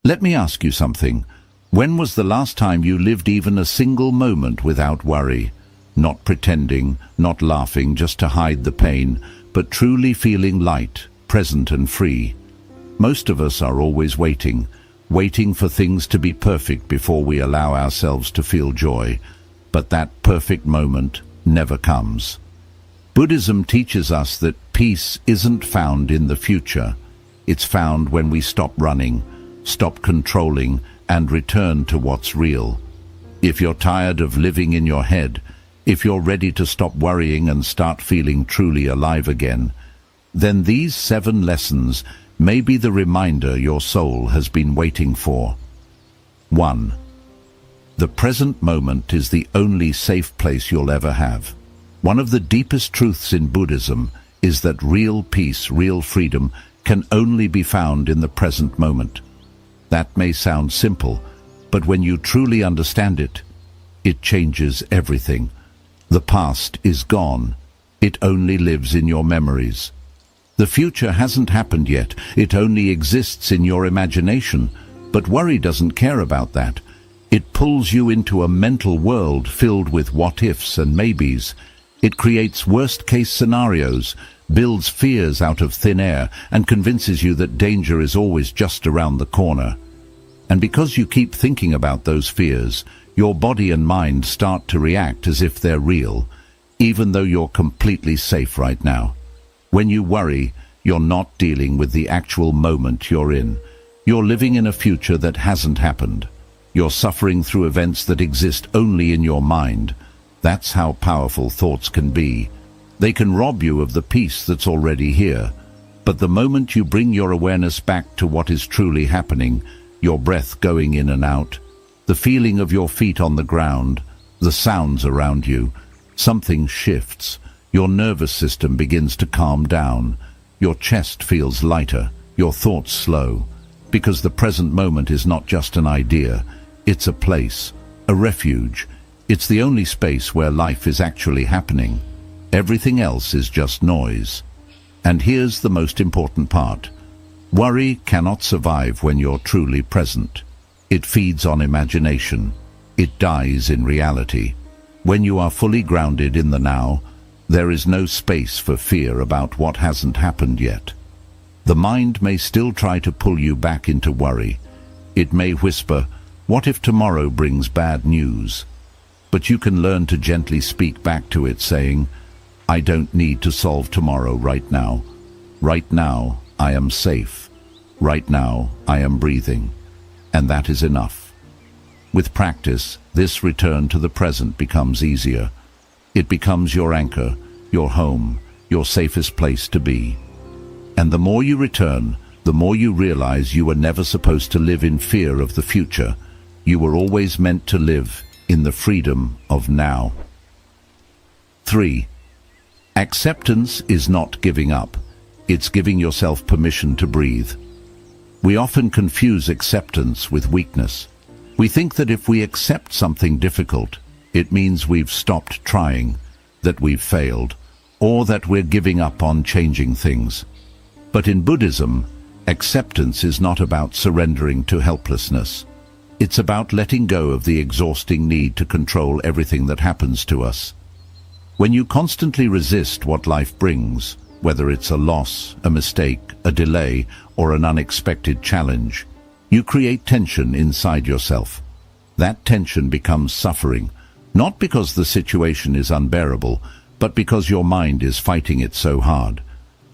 Let me ask you something. When was the last time you lived even a single moment without worry? Not pretending, not laughing just to hide the pain, but truly feeling light, present and free. Most of us are always waiting for things to be perfect before we allow ourselves to feel joy. But that perfect moment never comes. Buddhism teaches us that peace isn't found in the future. It's found when we stop running, stop controlling, and return to what's real. If you're tired of living in your head, if you're ready to stop worrying and start feeling truly alive again, then these 7 lessons may be the reminder your soul has been waiting for. 1. The present moment is the only safe place you'll ever have. One of the deepest truths in Buddhism is that real peace, real freedom, can only be found in the present moment. That may sound simple, but when you truly understand it, it changes everything. The past is gone. It only lives in your memories. The future hasn't happened yet. It only exists in your imagination. But worry doesn't care about that. It pulls you into a mental world filled with what-ifs and maybes. It creates worst-case scenarios, builds fears out of thin air, and convinces you that danger is always just around the corner. And because you keep thinking about those fears, your body and mind start to react as if they're real, even though you're completely safe right now. When you worry, you're not dealing with the actual moment you're in. You're living in a future that hasn't happened. You're suffering through events that exist only in your mind. That's how powerful thoughts can be. They can rob you of the peace that's already here. But the moment you bring your awareness back to what is truly happening, your breath going in and out, the feeling of your feet on the ground, the sounds around you, something shifts. Your nervous system begins to calm down. Your chest feels lighter, your thoughts slow. Because the present moment is not just an idea, it's a place, a refuge. It's the only space where life is actually happening. Everything else is just noise. And here's the most important part. Worry cannot survive when you're truly present. It feeds on imagination. It dies in reality. When you are fully grounded in the now, there is no space for fear about what hasn't happened yet. The mind may still try to pull you back into worry. It may whisper, "What if tomorrow brings bad news?" But you can learn to gently speak back to it, saying, "I don't need to solve tomorrow right now. Right now, I am safe. Right now, I am breathing." And that is enough. With practice, this return to the present becomes easier. It becomes your anchor, your home, your safest place to be. And the more you return, the more you realize you were never supposed to live in fear of the future. You were always meant to live in the freedom of now. 3. Acceptance is not giving up. It's giving yourself permission to breathe. We often confuse acceptance with weakness. We think that if we accept something difficult, it means we've stopped trying, that we've failed, or that we're giving up on changing things. But in Buddhism, acceptance is not about surrendering to helplessness. It's about letting go of the exhausting need to control everything that happens to us. When you constantly resist what life brings, whether it's a loss, a mistake, a delay, or an unexpected challenge, you create tension inside yourself. That tension becomes suffering, not because the situation is unbearable, but because your mind is fighting it so hard.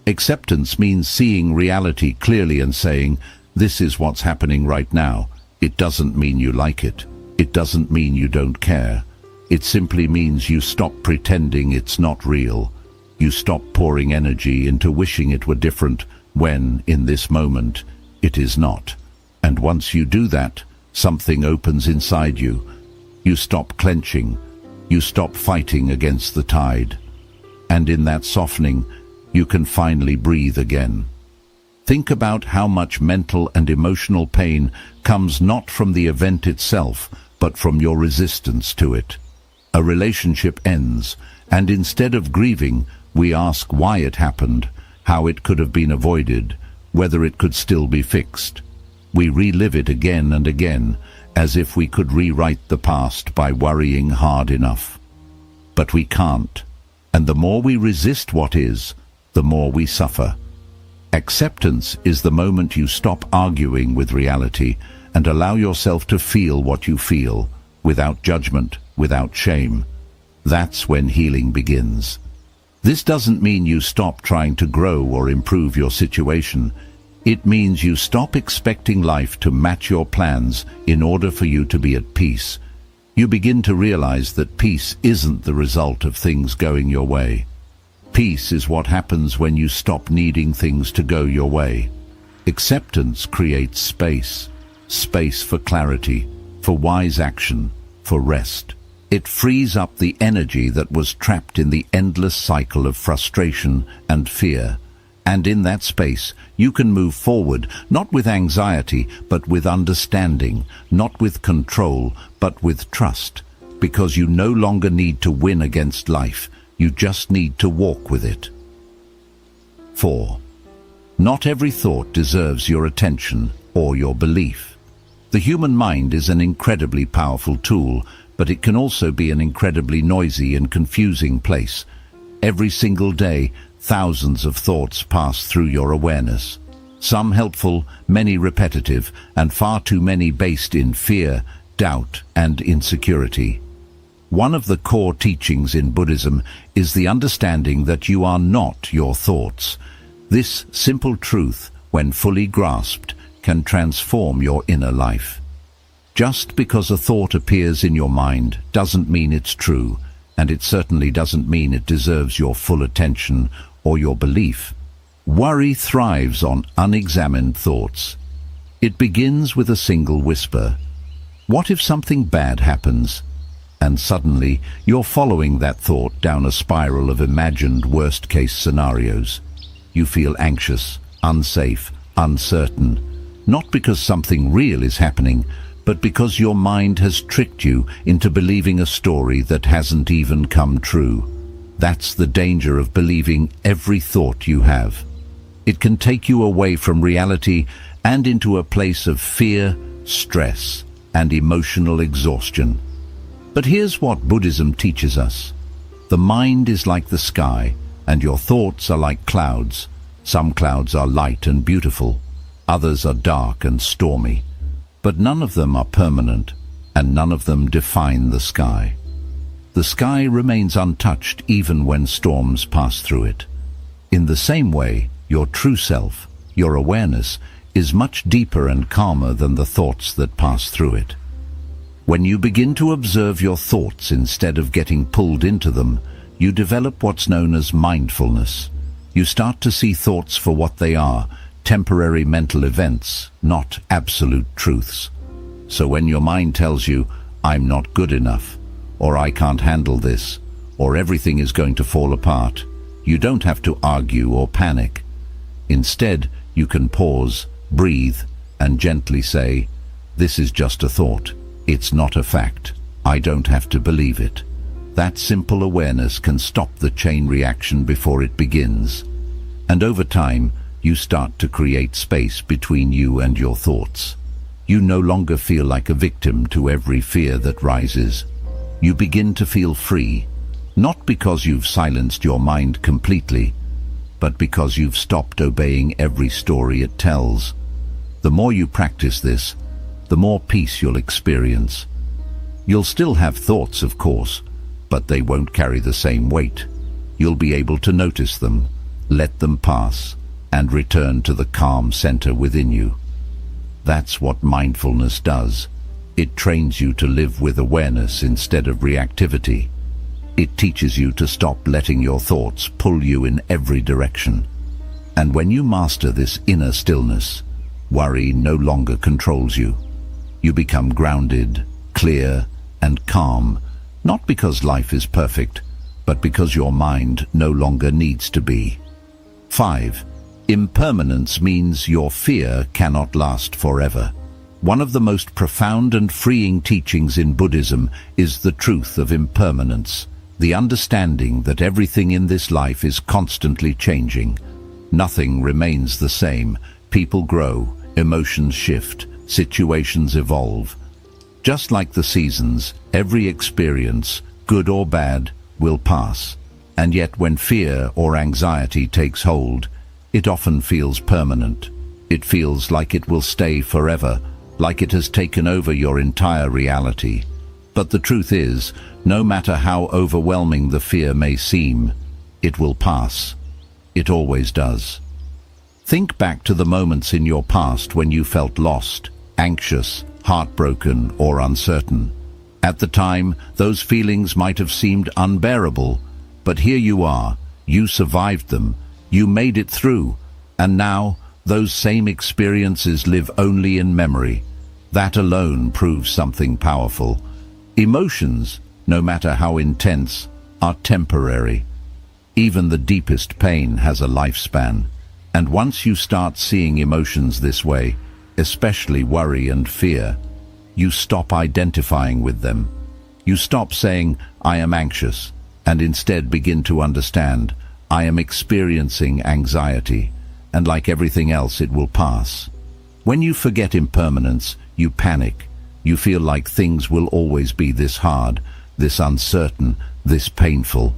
Acceptance means seeing reality clearly and saying, "This is what's happening right now." It doesn't mean you like it. It doesn't mean you don't care. It simply means you stop pretending it's not real. You stop pouring energy into wishing it were different when, in this moment, it is not. And once you do that, something opens inside you. You stop clenching. You stop fighting against the tide. And in that softening, you can finally breathe again. Think about how much mental and emotional pain comes not from the event itself, but from your resistance to it. A relationship ends, and instead of grieving, we ask why it happened, how it could have been avoided, whether it could still be fixed. We relive it again and again, as if we could rewrite the past by worrying hard enough. But we can't, and the more we resist what is, the more we suffer. Acceptance is the moment you stop arguing with reality and allow yourself to feel what you feel, without judgment, without shame. That's when healing begins. This doesn't mean you stop trying to grow or improve your situation. It means you stop expecting life to match your plans in order for you to be at peace. You begin to realize that peace isn't the result of things going your way. Peace is what happens when you stop needing things to go your way. Acceptance creates space. Space for clarity, for wise action, for rest. It frees up the energy that was trapped in the endless cycle of frustration and fear. And in that space, you can move forward, not with anxiety, but with understanding, not with control, but with trust, because you no longer need to win against life, you just need to walk with it. 4. Not every thought deserves your attention or your belief. The human mind is an incredibly powerful tool, but it can also be an incredibly noisy and confusing place. Every single day, thousands of thoughts pass through your awareness. Some helpful, many repetitive, and far too many based in fear, doubt, and insecurity. One of the core teachings in Buddhism is the understanding that you are not your thoughts. This simple truth, when fully grasped, can transform your inner life. Just because a thought appears in your mind doesn't mean it's true, and it certainly doesn't mean it deserves your full attention or your belief. Worry thrives on unexamined thoughts. It begins with a single whisper. What if something bad happens? And suddenly, you're following that thought down a spiral of imagined worst-case scenarios. You feel anxious, unsafe, uncertain, not because something real is happening, but because your mind has tricked you into believing a story that hasn't even come true. That's the danger of believing every thought you have. It can take you away from reality and into a place of fear, stress, and emotional exhaustion. But here's what Buddhism teaches us. The mind is like the sky, and your thoughts are like clouds. Some clouds are light and beautiful, others are dark and stormy. But none of them are permanent, and none of them define the sky. The sky remains untouched even when storms pass through it. In the same way, your true self, your awareness, is much deeper and calmer than the thoughts that pass through it. When you begin to observe your thoughts instead of getting pulled into them, you develop what's known as mindfulness. You start to see thoughts for what they are, temporary mental events, not absolute truths. So when your mind tells you, "I'm not good enough," or "I can't handle this," or "everything is going to fall apart," you don't have to argue or panic. Instead, you can pause, breathe, and gently say, "This is just a thought. It's not a fact. I don't have to believe it." That simple awareness can stop the chain reaction before it begins. And over time, you start to create space between you and your thoughts. You no longer feel like a victim to every fear that rises. You begin to feel free, not because you've silenced your mind completely, but because you've stopped obeying every story it tells. The more you practice this, the more peace you'll experience. You'll still have thoughts, of course, but they won't carry the same weight. You'll be able to notice them, let them pass, and return to the calm center within you. That's what mindfulness does. It trains you to live with awareness instead of reactivity. It teaches you to stop letting your thoughts pull you in every direction. And when you master this inner stillness, worry no longer controls you. You become grounded, clear, and calm, not because life is perfect, but because your mind no longer needs to be. 5. Impermanence means your fear cannot last forever. One of the most profound and freeing teachings in Buddhism is the truth of impermanence, the understanding that everything in this life is constantly changing. Nothing remains the same. People grow, emotions shift, situations evolve. Just like the seasons, every experience, good or bad, will pass. And yet when fear or anxiety takes hold, it often feels permanent. It feels like it will stay forever, like it has taken over your entire reality. But the truth is, no matter how overwhelming the fear may seem, it will pass. It always does. Think back to the moments in your past when you felt lost, anxious, heartbroken, or uncertain. At the time, those feelings might have seemed unbearable, but here you are, you survived them, you made it through, and now those same experiences live only in memory. That alone proves something powerful. Emotions, no matter how intense, are temporary. Even the deepest pain has a lifespan. And once you start seeing emotions this way, especially worry and fear, you stop identifying with them. You stop saying, "I am anxious," and instead begin to understand, "I am experiencing anxiety," and like everything else, it will pass. When you forget impermanence, you panic. You feel like things will always be this hard, this uncertain, this painful.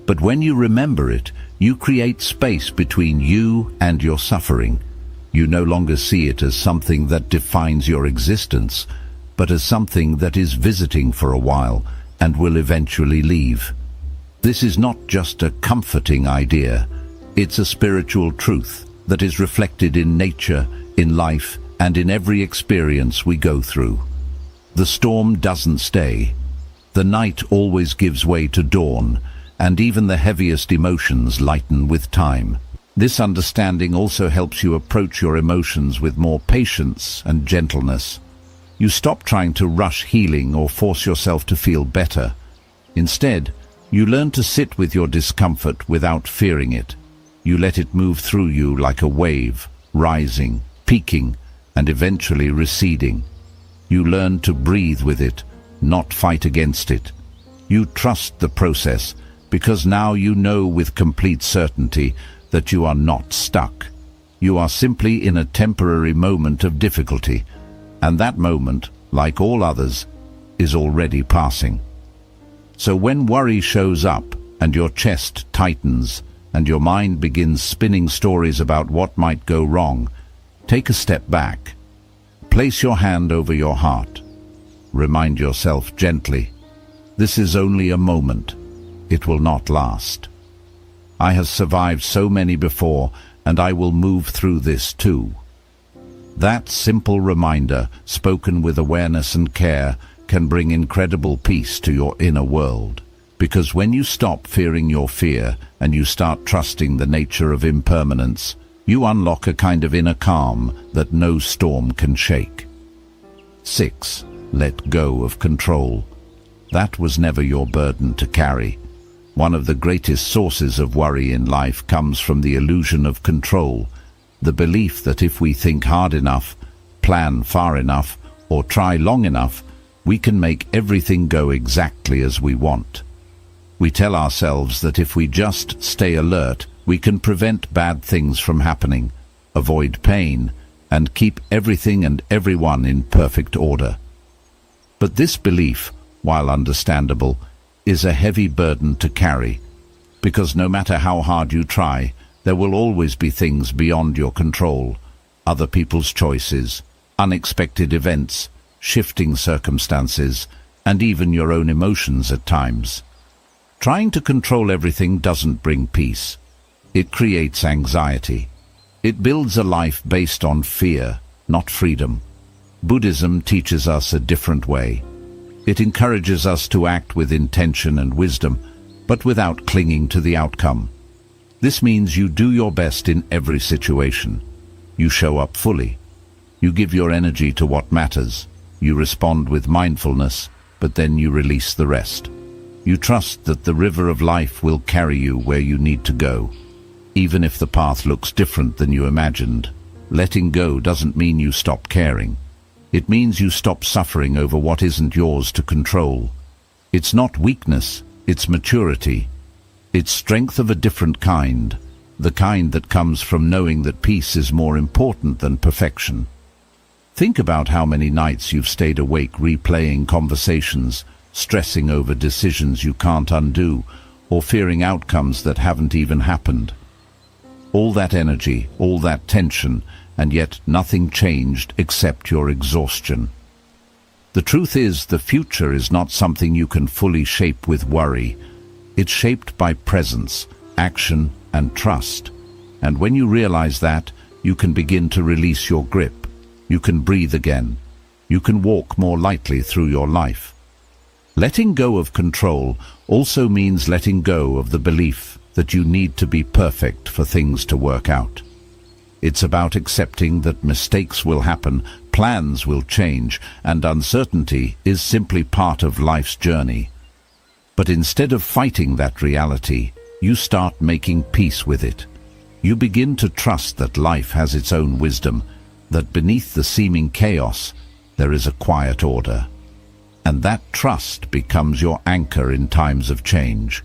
But when you remember it, you create space between you and your suffering. You no longer see it as something that defines your existence, but as something that is visiting for a while and will eventually leave. This is not just a comforting idea. It's a spiritual truth that is reflected in nature, in life, and in every experience we go through. The storm doesn't stay. The night always gives way to dawn, and even the heaviest emotions lighten with time. This understanding also helps you approach your emotions with more patience and gentleness. You stop trying to rush healing or force yourself to feel better. Instead, you learn to sit with your discomfort without fearing it. You let it move through you like a wave, rising, peaking, and eventually receding. You learn to breathe with it, not fight against it. You trust the process, because now you know with complete certainty that you are not stuck. You are simply in a temporary moment of difficulty, and that moment, like all others, is already passing. So when worry shows up, and your chest tightens, and your mind begins spinning stories about what might go wrong, take a step back. Place your hand over your heart. Remind yourself gently, this is only a moment. It will not last. I have survived so many before, and I will move through this too. That simple reminder, spoken with awareness and care, can bring incredible peace to your inner world. Because when you stop fearing your fear and you start trusting the nature of impermanence, you unlock a kind of inner calm that no storm can shake. 6. Let go of control. That was never your burden to carry. One of the greatest sources of worry in life comes from the illusion of control, the belief that if we think hard enough, plan far enough, or try long enough, we can make everything go exactly as we want. We tell ourselves that if we just stay alert, we can prevent bad things from happening, avoid pain, and keep everything and everyone in perfect order. But this belief, while understandable, is a heavy burden to carry, because no matter how hard you try, there will always be things beyond your control, other people's choices, unexpected events, shifting circumstances, and even your own emotions at times. Trying to control everything doesn't bring peace. It creates anxiety. It builds a life based on fear, not freedom. Buddhism teaches us a different way. It encourages us to act with intention and wisdom, but without clinging to the outcome. This means you do your best in every situation. You show up fully. You give your energy to what matters. You respond with mindfulness, but then you release the rest. You trust that the river of life will carry you where you need to go, even if the path looks different than you imagined. Letting go doesn't mean you stop caring. It means you stop suffering over what isn't yours to control. It's not weakness, it's maturity. It's strength of a different kind, the kind that comes from knowing that peace is more important than perfection. Think about how many nights you've stayed awake replaying conversations, stressing over decisions you can't undo, or fearing outcomes that haven't even happened. All that energy, all that tension, and yet nothing changed except your exhaustion. The truth is, the future is not something you can fully shape with worry. It's shaped by presence, action, and trust. And when you realize that, you can begin to release your grip. You can breathe again. You can walk more lightly through your life. Letting go of control also means letting go of the belief that you need to be perfect for things to work out. It's about accepting that mistakes will happen, plans will change, and uncertainty is simply part of life's journey. But instead of fighting that reality, you start making peace with it. You begin to trust that life has its own wisdom, that beneath the seeming chaos, there is a quiet order. And that trust becomes your anchor in times of change.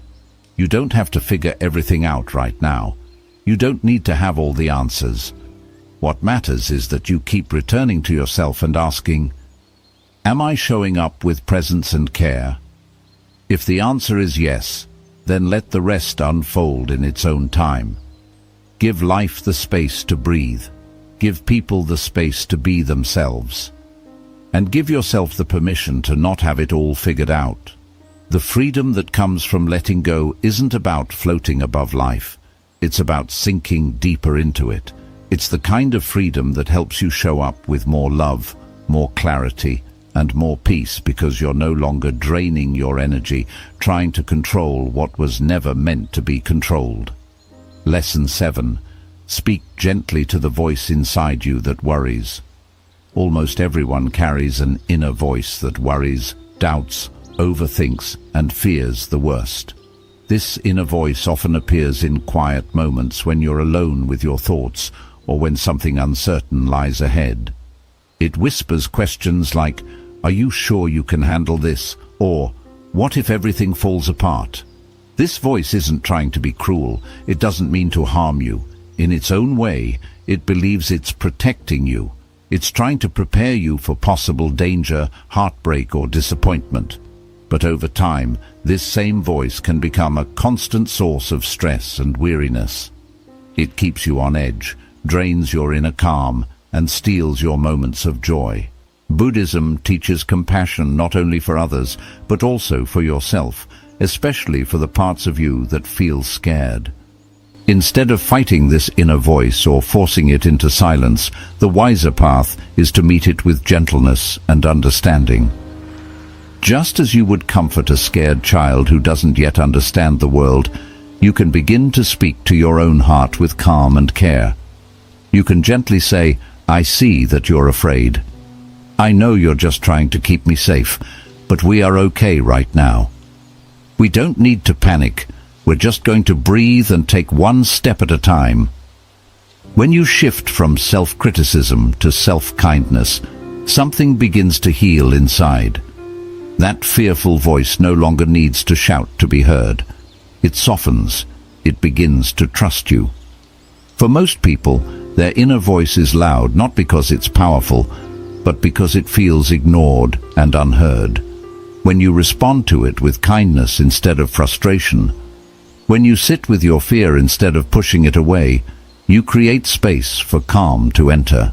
You don't have to figure everything out right now. You don't need to have all the answers. What matters is that you keep returning to yourself and asking, am I showing up with presence and care? If the answer is yes, then let the rest unfold in its own time. Give life the space to breathe. Give people the space to be themselves. And give yourself the permission to not have it all figured out. The freedom that comes from letting go isn't about floating above life. It's about sinking deeper into it. It's the kind of freedom that helps you show up with more love, more clarity, and more peace because you're no longer draining your energy trying to control what was never meant to be controlled. Lesson 7. Speak gently to the voice inside you that worries. Almost everyone carries an inner voice that worries, doubts, overthinks, and fears the worst. This inner voice often appears in quiet moments when you're alone with your thoughts or when something uncertain lies ahead. It whispers questions like, "Are you sure you can handle this?" or "What if everything falls apart?" This voice isn't trying to be cruel. It doesn't mean to harm you. In its own way, it believes it's protecting you. It's trying to prepare you for possible danger, heartbreak, or disappointment. But over time, this same voice can become a constant source of stress and weariness. It keeps you on edge, drains your inner calm, and steals your moments of joy. Buddhism teaches compassion not only for others, but also for yourself, especially for the parts of you that feel scared. Instead of fighting this inner voice or forcing it into silence, the wiser path is to meet it with gentleness and understanding. Just as you would comfort a scared child who doesn't yet understand the world, you can begin to speak to your own heart with calm and care. You can gently say, "I see that you're afraid. I know you're just trying to keep me safe, but we are okay right now. We don't need to panic. We're just going to breathe and take one step at a time." When you shift from self-criticism to self-kindness, something begins to heal inside. That fearful voice no longer needs to shout to be heard. It softens. It begins to trust you. For most people, their inner voice is loud not because it's powerful, but because it feels ignored and unheard. When you respond to it with kindness instead of frustration, when you sit with your fear instead of pushing it away, you create space for calm to enter.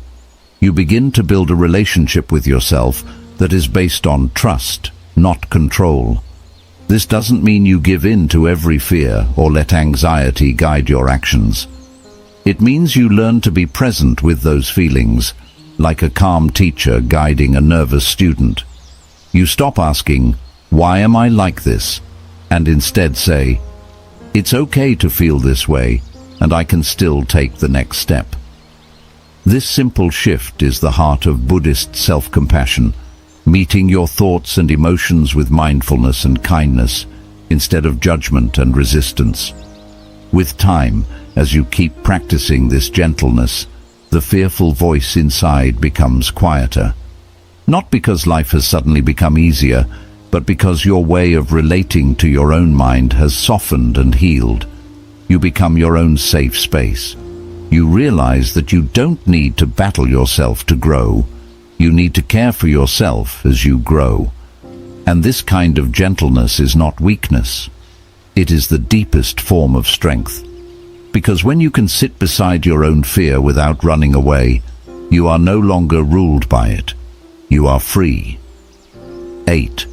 You begin to build a relationship with yourself that is based on trust, not control. This doesn't mean you give in to every fear or let anxiety guide your actions. It means you learn to be present with those feelings, like a calm teacher guiding a nervous student. You stop asking, "Why am I like this?" and instead say, "It's okay to feel this way, and I can still take the next step." This simple shift is the heart of Buddhist self-compassion, meeting your thoughts and emotions with mindfulness and kindness, instead of judgment and resistance. With time, as you keep practicing this gentleness, the fearful voice inside becomes quieter. Not because life has suddenly become easier, but because your way of relating to your own mind has softened and healed. You become your own safe space. You realize that you don't need to battle yourself to grow. You need to care for yourself as you grow. And this kind of gentleness is not weakness. It is the deepest form of strength. Because when you can sit beside your own fear without running away, you are no longer ruled by it. You are free. 8.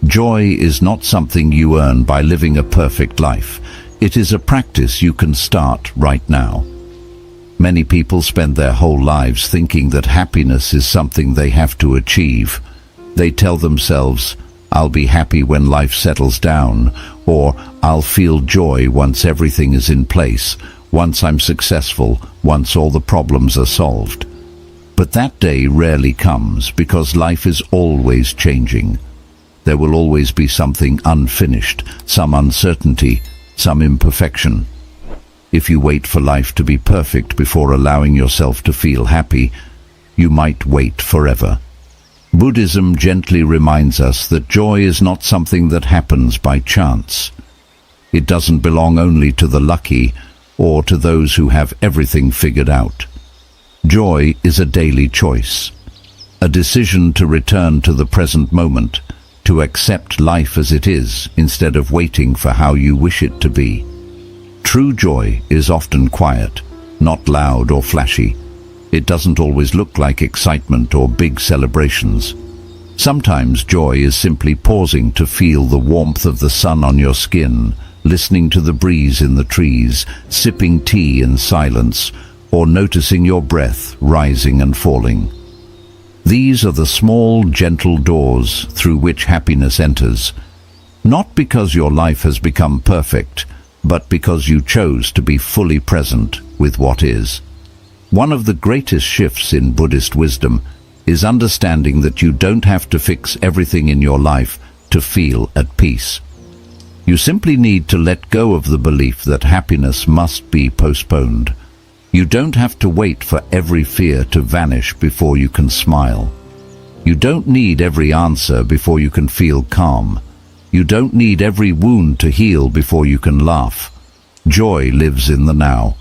Joy is not something you earn by living a perfect life. It is a practice you can start right now. Many people spend their whole lives thinking that happiness is something they have to achieve. They tell themselves, "I'll be happy when life settles down," or "I'll feel joy once everything is in place, once I'm successful, once all the problems are solved." But that day rarely comes because life is always changing. There will always be something unfinished, some uncertainty, some imperfection. If you wait for life to be perfect before allowing yourself to feel happy, you might wait forever. Buddhism gently reminds us that joy is not something that happens by chance. It doesn't belong only to the lucky or to those who have everything figured out. Joy is a daily choice, a decision to return to the present moment, to accept life as it is instead of waiting for how you wish it to be. True joy is often quiet, not loud or flashy. It doesn't always look like excitement or big celebrations. Sometimes joy is simply pausing to feel the warmth of the sun on your skin, listening to the breeze in the trees, sipping tea in silence, or noticing your breath rising and falling. These are the small, gentle doors through which happiness enters, not because your life has become perfect, but because you chose to be fully present with what is. One of the greatest shifts in Buddhist wisdom is understanding that you don't have to fix everything in your life to feel at peace. You simply need to let go of the belief that happiness must be postponed. You don't have to wait for every fear to vanish before you can smile. You don't need every answer before you can feel calm. You don't need every wound to heal before you can laugh. Joy lives in the now.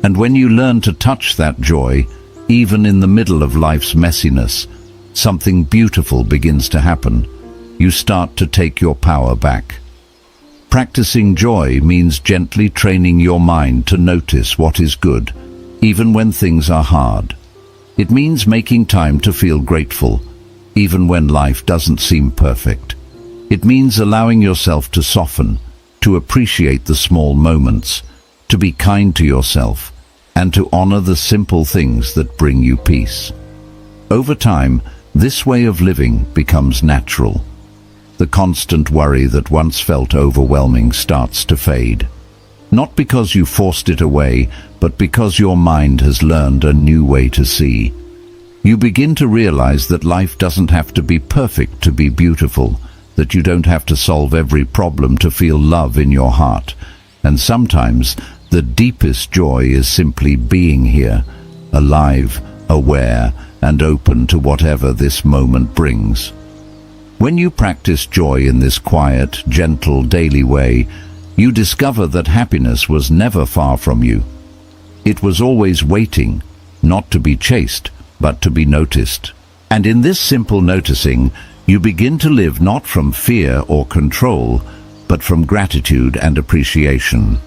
And when you learn to touch that joy, even in the middle of life's messiness, something beautiful begins to happen. You start to take your power back. Practicing joy means gently training your mind to notice what is good, even when things are hard. It means making time to feel grateful, even when life doesn't seem perfect. It means allowing yourself to soften, to appreciate the small moments, to be kind to yourself, and to honor the simple things that bring you peace. Over time, this way of living becomes natural. The constant worry that once felt overwhelming starts to fade. Not because you forced it away, but because your mind has learned a new way to see. You begin to realize that life doesn't have to be perfect to be beautiful, that you don't have to solve every problem to feel love in your heart. And sometimes the deepest joy is simply being here, alive, aware, and open to whatever this moment brings. When you practice joy in this quiet, gentle, daily way, you discover that happiness was never far from you. It was always waiting, not to be chased, but to be noticed. And in this simple noticing, you begin to live not from fear or control, but from gratitude and appreciation.